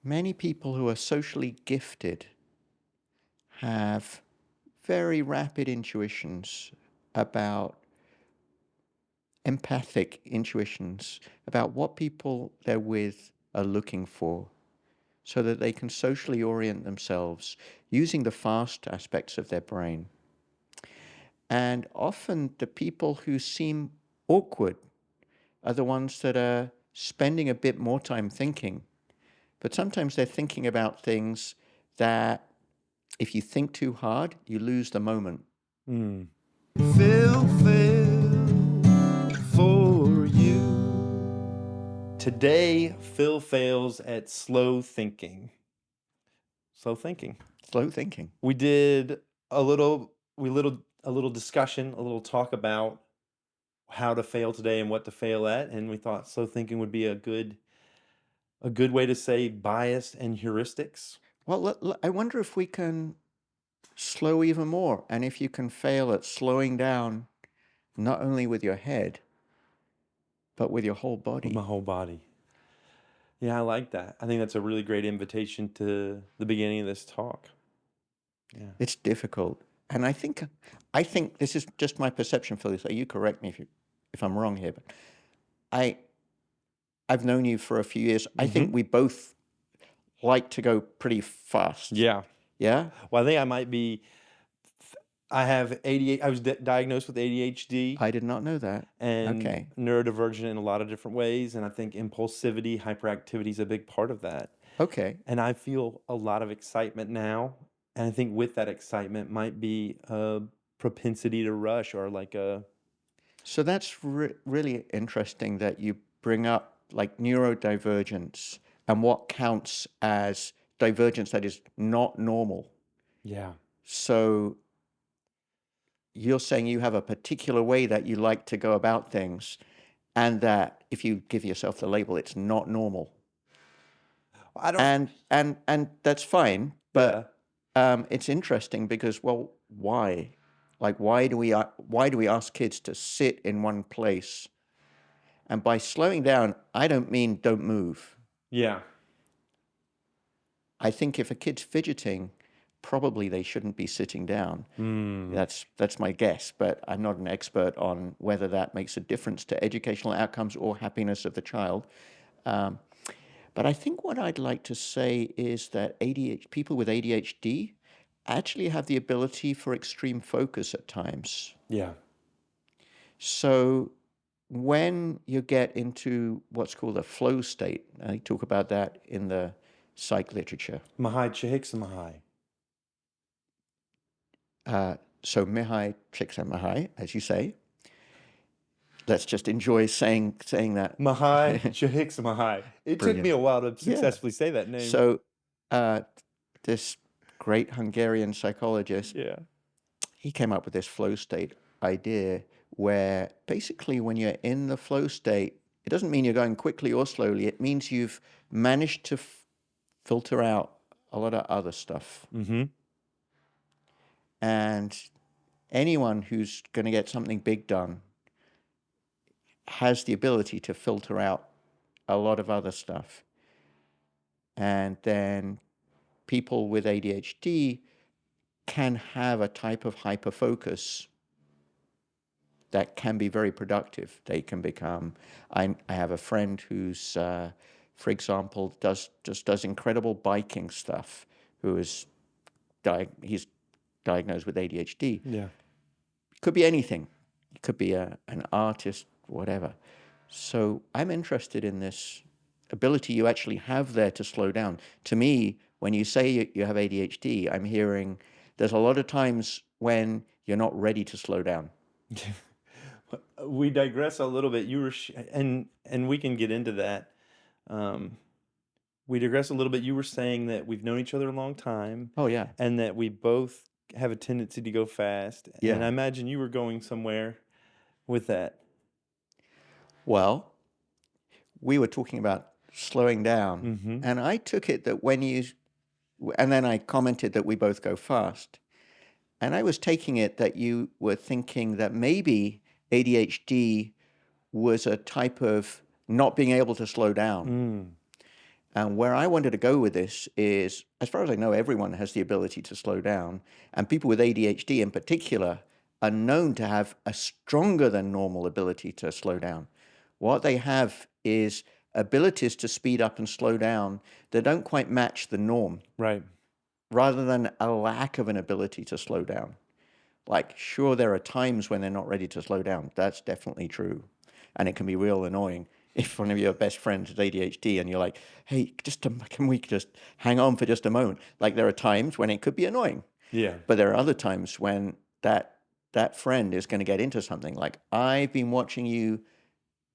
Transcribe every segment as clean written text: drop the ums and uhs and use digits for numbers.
Many people who are socially gifted have very rapid intuitions about empathic intuitions about what people they're with are looking for so that they can socially orient themselves using the fast aspects of their brain. And often the people who seem awkward are the ones that are spending a bit more time thinking. But sometimes they're thinking about things that if you think too hard, you lose the moment. Mm. Fail for you. Today, Phil fails at slow thinking. Slow thinking. Slow thinking. We did a little discussion, a little talk about how to fail today and what to fail at, and we thought slow thinking would be a good way to say bias and heuristics. Well, I wonder if we can slow even more, and if you can fail at slowing down not only with your head, but with your whole body. With my whole body. Yeah, I like that. I think that's a really great invitation to the beginning of this talk. Yeah. It's difficult. And I think this is just my perception, Philly, so you correct me if I'm wrong here, but I've known you for a few years. I think we both like to go pretty fast. Yeah. Yeah? Well, I think I have ADHD. I was diagnosed with ADHD. I did not know that. And Okay. neurodivergent in a lot of different ways. And I think impulsivity, hyperactivity is a big part of that. Okay. And I feel a lot of excitement now. And I think with that excitement might be a propensity to rush or like a... So that's really interesting that you bring up like neurodivergence and what counts as divergence that is not normal. Yeah. So you're saying you have a particular way that you like to go about things, and that if you give yourself the label, it's not normal. I don't... And that's fine, but it's interesting because, well, why? Like, why do we ask kids to sit in one place? And by slowing down, I don't mean don't move. Yeah. I think if a kid's fidgeting, probably they shouldn't be sitting down. That's my guess, but I'm not an expert on whether that makes a difference to educational outcomes or happiness of the child. But I think what I'd like to say is that people with ADHD actually have the ability for extreme focus at times. Yeah. So when you get into what's called a flow state, I talk about that in the psych literature. Mahai Chihiksamahai. So Mihai Csikszentmihalyi, as you say. Let's just enjoy saying that. Mahai Chihiksamahai. It took me a while to successfully say that name. So this great Hungarian psychologist, he came up with this flow state idea where basically when you're in the flow state, it doesn't mean you're going quickly or slowly. It means you've managed to filter out a lot of other stuff. And anyone who's going to get something big done has the ability to filter out a lot of other stuff. And then people with ADHD can have a type of hyperfocus that can be very productive. They can become... I have a friend who's, for example, does incredible biking stuff, who is... he's diagnosed with ADHD. Yeah. It could be anything. It could be an artist, whatever. So I'm interested in this ability you actually have there to slow down. To me, when you say you have ADHD, I'm hearing there's a lot of times when you're not ready to slow down. We digress a little bit. You were, and we can get into that. We digress a little bit. You were saying that we've known each other a long time. Oh, yeah. And that we both have a tendency to go fast. Yeah. And I imagine you were going somewhere with that. Well, we were talking about slowing down, and I took it that and then I commented that we both go fast. And I was taking it that you were thinking that maybe ADHD was a type of not being able to slow down. And where I wanted to go with this is, as far as I know, everyone has the ability to slow down, and people with ADHD in particular are known to have a stronger than normal ability to slow down. What they have is abilities to speed up and slow down that don't quite match the norm, Right. rather than a lack of an ability to slow down. Like, sure, there are times when they're not ready to slow down. That's definitely true. And it can be real annoying if one of your best friends has ADHD and you're like, hey, can we just hang on for just a moment? Like, there are times when it could be annoying, Yeah. but there are other times when that friend is going to get into something. Like, I've been watching you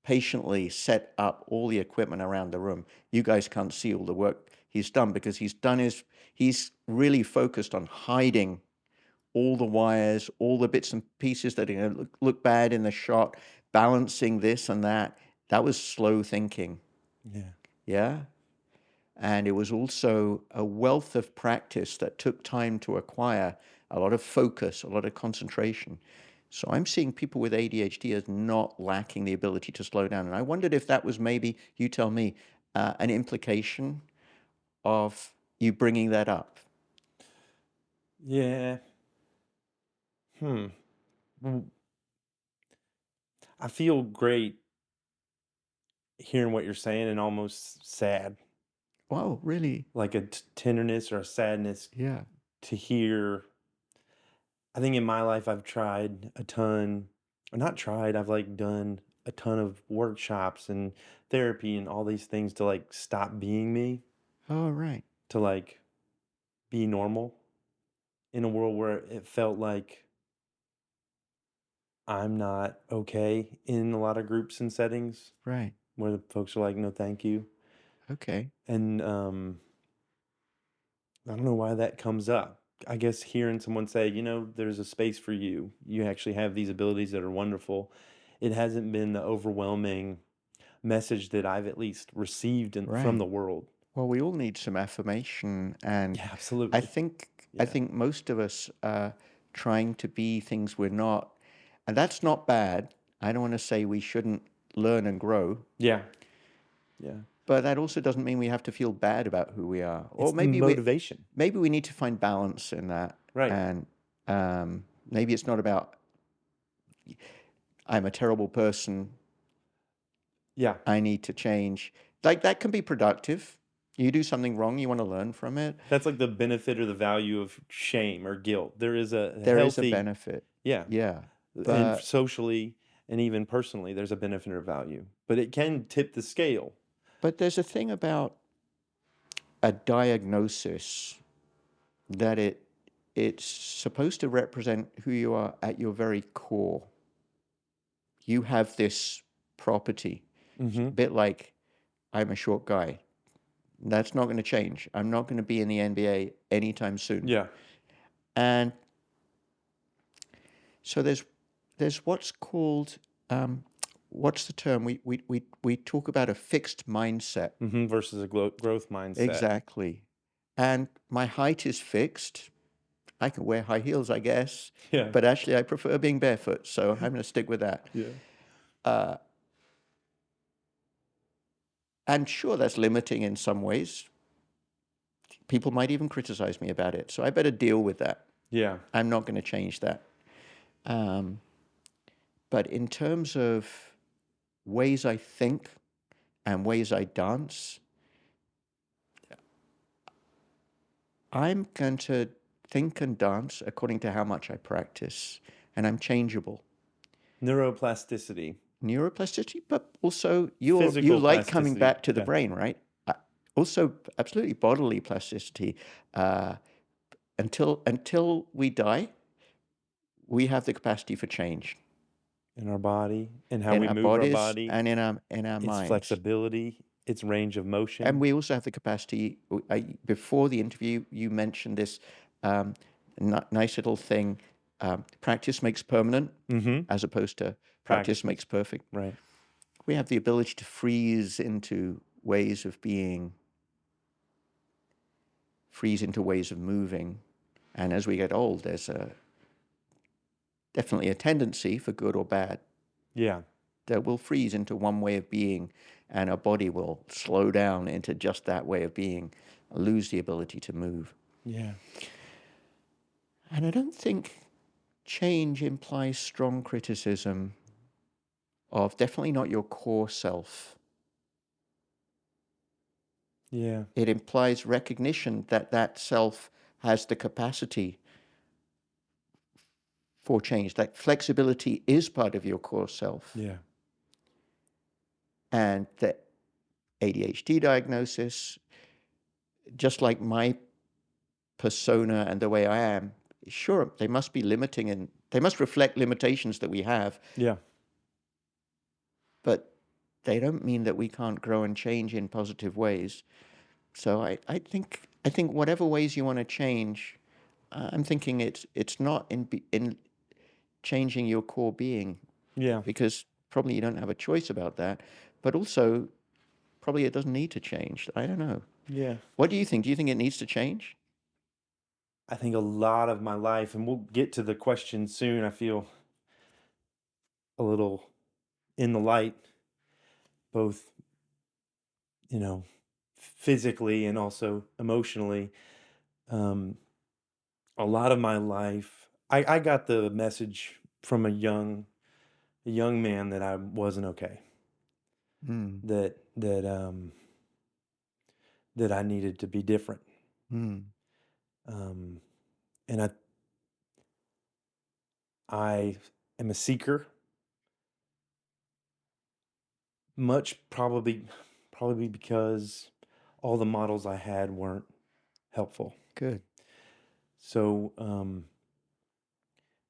patiently set up all the equipment around the room. You guys can't see all the work he's done because he's really focused on hiding all the wires, all the bits and pieces that are going to look bad in the shot, balancing this and that. That was slow thinking. Yeah. Yeah. And it was also a wealth of practice that took time to acquire, a lot of focus, a lot of concentration. So I'm seeing people with ADHD as not lacking the ability to slow down. And I wondered if that was maybe, you tell me, an implication of you bringing that up. Yeah. Hmm. Mm, I feel great hearing what you're saying and almost sad, Wow, really? like a tenderness or a sadness Yeah. to hear. I think in my life I've tried a ton, or not tried, I've like done a ton of workshops and therapy and all these things to like stop being me, Oh, right. to like be normal in a world where it felt like I'm not okay in a lot of groups and settings Right. where the folks are like, no, thank you. Okay. And I don't know why that comes up. I guess hearing someone say, there's a space for you. You actually have these abilities that are wonderful. It hasn't been the overwhelming message that I've at least received from Right. the world. Well, we all need some affirmation, and Yeah, I absolutely. think I Yeah. think most of us are trying to be things we're not, and that's not bad. I don't want to say we shouldn't learn and grow, Yeah. Yeah. but that also doesn't mean we have to feel bad about who we are. Or It's the motivation. maybe we need to find balance in that, Right. and maybe it's not about I'm a terrible person, Yeah. I need to change. Like, that can be productive. You do something wrong, you want to learn from it. That's like the benefit or the value of shame or guilt. There is a There is a healthy, benefit. yeah, Yeah. and But socially and even personally, there's a benefit or value, but it can tip the scale. there's a thing about a diagnosis that it's supposed to represent who you are at your very core. You have this property. It's Hmm. a bit like I'm a short guy. That's not going to change. I'm not going to be in the NBA anytime soon. Yeah. And so there's what's called what's the term? We talk about a fixed mindset. Versus a growth mindset. Exactly. And my height is fixed. I can wear high heels, I guess, Yeah. but actually I prefer being barefoot, so I'm going to stick with that. Yeah. Uh, and sure, that's limiting in some ways. People might even criticize me about it, so I better deal with that. Yeah. I'm not going to change that. Um, but in terms of ways I think and ways I dance, I'm going to think and dance according to how much I practice, and I'm changeable. Neuroplasticity. Neuroplasticity, but also you Physical like coming plasticity. back to the Yeah. brain, right? Also, absolutely bodily plasticity. Uh, until we die, we have the capacity for change In our body and how in we our move our bodies body, and in our its minds. flexibility, its range of And motion. we also have the capacity. Before the interview, you mentioned this um, nice little thing: practice makes permanent, Mm-hmm. as opposed to practice Practice makes makes perfect. right. We have the ability to freeze into ways of moving, and as we get old, there's definitely a tendency for good or bad. Yeah. that we'll freeze into one way of being, and our body will slow down into just that way of being, lose the ability to move. Yeah. And I don't think change implies strong criticism of definitely not your core self. Yeah. It implies recognition that that self has the capacity for change. That flexibility is part of your core self. Yeah. And the ADHD diagnosis, just like my persona and the way I am, sure, they must be limiting and they must reflect limitations that we have, Yeah. but they don't mean that we can't grow and change in positive ways. So I think whatever ways you want to change, I'm thinking it's not in changing your core being, Yeah. because probably you don't have a choice about that, but also probably it doesn't need to change. I don't know. Yeah. What do you think? Do you think it needs to change? I think a lot of my life, and we'll get to the question soon. I feel a little in the light, both, you know, physically and also emotionally. Um, a lot of my life, I got the message from a young man that I wasn't okay, Mm, that that I needed to be different. mm, Um, and I am a seeker, much probably because all the models I had weren't helpful. good. So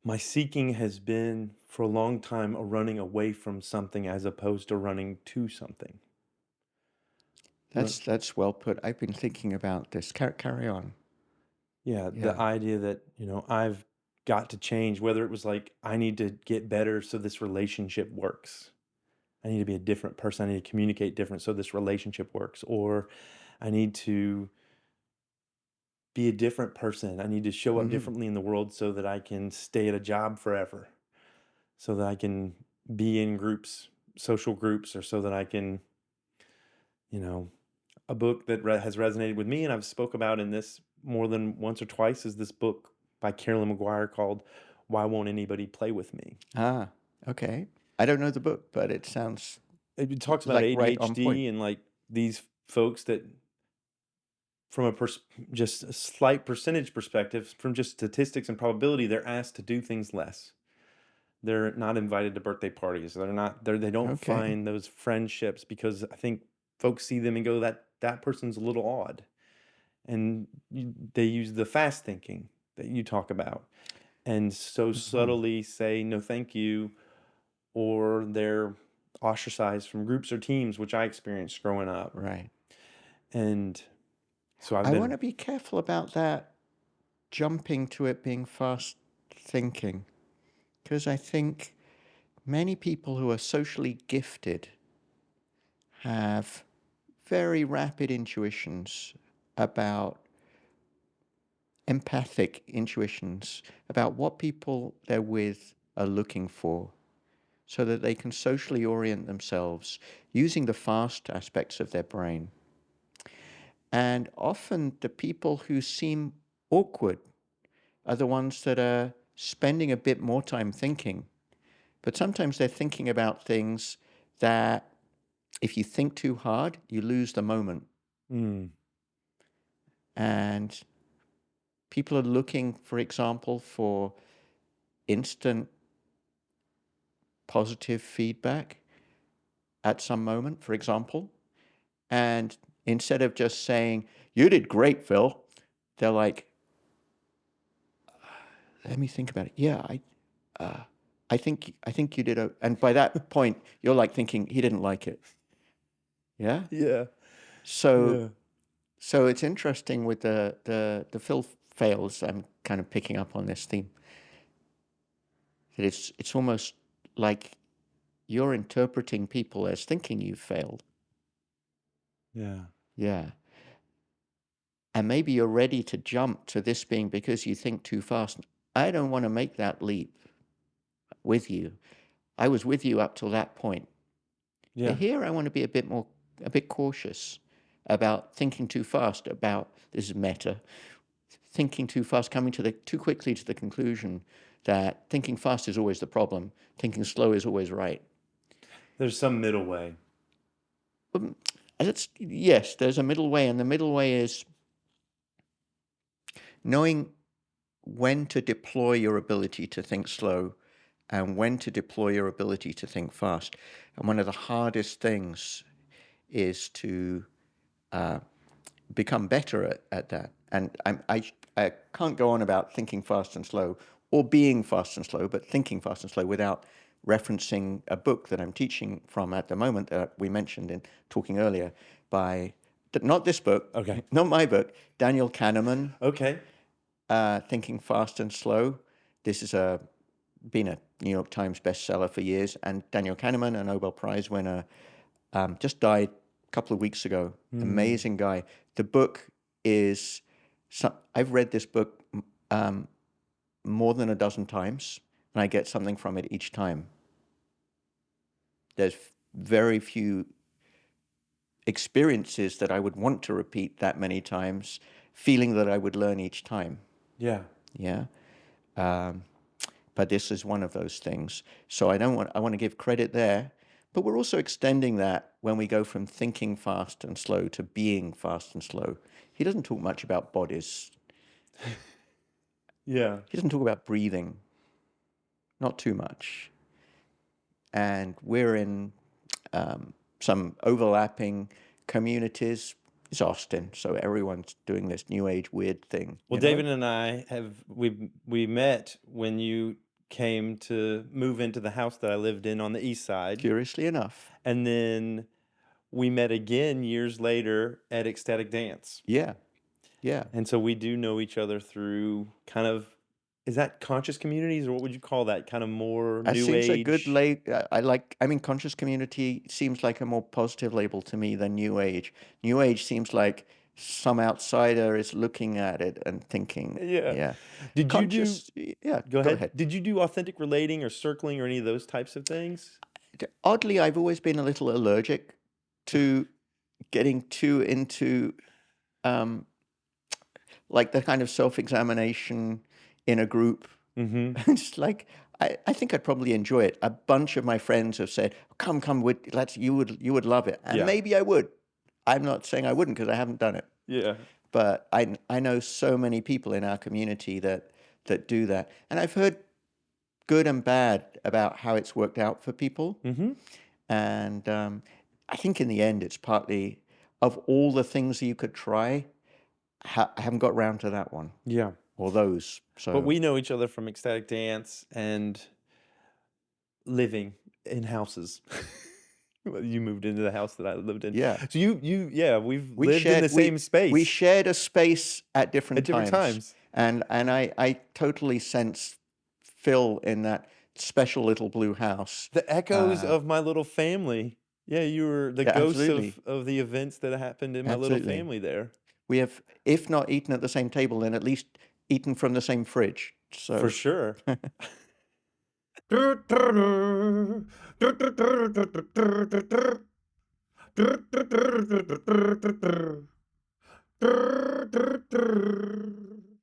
my seeking has been for a long time a running away from something as opposed to running to something. Run, That's well put. I've been thinking about this. Carry on. yeah, the Yeah. idea that, I've got to change, whether it was like I need to get better so this relationship works. I need to be a different person. I need to communicate different so this relationship works. Or I need to be a different person. I need to show up Mm, differently in the world so that I can stay at a job forever, so that I can be in groups, social groups, or so that I can, you know, a book that has resonated with me and I've spoke about in this more than once or twice is this book by Carolyn McGuire called Why Won't Anybody Play With Me? ah, okay. I don't know the book, but it sounds It talks about like right on point. ADHD and like these folks that from just a slight percentage perspective, from just statistics and probability, they're asked to do things less. They're not invited to birthday parties. They don't Okay. find those friendships because I think folks see them and go that person's a little odd. And they use the fast thinking that you talk about and so Mhm. subtly say no thank you, or they're ostracized from groups or teams, which I experienced growing up. Right. And so I've I want been, to be careful about that jumping to it being fast thinking, because I think many people who are socially gifted have very rapid intuitions about empathic intuitions about what people they're with are looking for so that they can socially orient themselves using the fast aspects of their brain. And often the people who seem awkward are the ones that are spending a bit more time thinking. But sometimes they're thinking about things that if you think too hard, you lose the moment. mm, And people are looking, for example, for instant positive feedback at some moment, for example. And instead of just saying, "You did great, Phil," they're like, "Let me think about it. Yeah, uh, I think you did." And by that point, you're like thinking he didn't like it. Yeah. yeah, So yeah, so it's interesting with the Phil fails. I'm kind of picking up on this theme that it's almost like you're interpreting people as thinking you've failed. yeah, Yeah. And maybe you're ready to jump to this being because you think too fast. I don't want to make that leap with you. I was with you up till that point. But Yeah. here I want to be a bit cautious about thinking too fast about this is meta, thinking too fast, coming to the too quickly to the conclusion that thinking fast is always the problem, thinking slow is always right. There's some middle way. Um, yes, there's a middle way, and the middle way is knowing when to deploy your ability to think slow and when to deploy your ability to think fast. And one of the hardest things is to become better at that. And I can't go on about thinking fast and slow or being fast and slow, but thinking fast and slow without referencing a book that I'm teaching from at the moment that we mentioned in talking earlier by, not this book, Okay. not my book, Daniel Kahneman, Okay. Thinking Fast and Slow. This is been a New York Times bestseller for years, and Daniel Kahneman, a Nobel Prize winner, just died a couple of weeks ago. Amazing guy. The book is, I've read this book more than a dozen times, and I get something from it each time. There's very few experiences that I would want to repeat that many times, feeling that I would learn each time. Yeah. Yeah. But this is one of those things. So I want to give credit there, but we're also extending that when we go from thinking fast and slow to being fast and slow. He doesn't talk much about bodies. Yeah. He doesn't talk about breathing. Not too much. And we're in some overlapping communities. It's Austin, so everyone's doing this new age weird thing. Well, You know? David and I we met when you came to move into the house that I lived in on the east side, Curiously enough. and then we met again years later at Ecstatic Dance. Yeah. Yeah. And so we do know each other through kind of, is that conscious communities, or what would you call that? Kind of more That new seems a good age. I mean, conscious community seems like a more positive label to me than New Age. New Age seems like some outsider is looking at it and thinking, Yeah. yeah. Did you do, Conscious, yeah, go go ahead. ahead. Did you do authentic relating or circling or any of those types of things? Oddly, I've always been a little allergic to getting too into um, like the kind of self-examination in a group. Mm-hmm. It's like I think I'd probably enjoy it. A bunch of my friends have said, "Come, you would love it," and Yeah. maybe I would. I'm not saying I wouldn't because I haven't done it, Yeah. but I know so many people in our community that do that, and I've heard good and bad about how it's worked out for people, Mm-hmm. and I think in the end it's partly of all the things that you could try, I haven't got round to that one Yeah. or those. But So we know each other from Ecstatic Dance and living in houses. Well, you moved into the house that I lived in. yeah. So yeah, we've We lived in the shared same we space shared a space at different at different times, times. and I totally sense Phil in that special little blue house. The echoes Uh, of my little family. Yeah, you were the yeah, ghosts absolutely, of the events that happened in my little absolutely. family there. We have, if not eaten at the same table, then at least eaten from the same fridge. For So sure.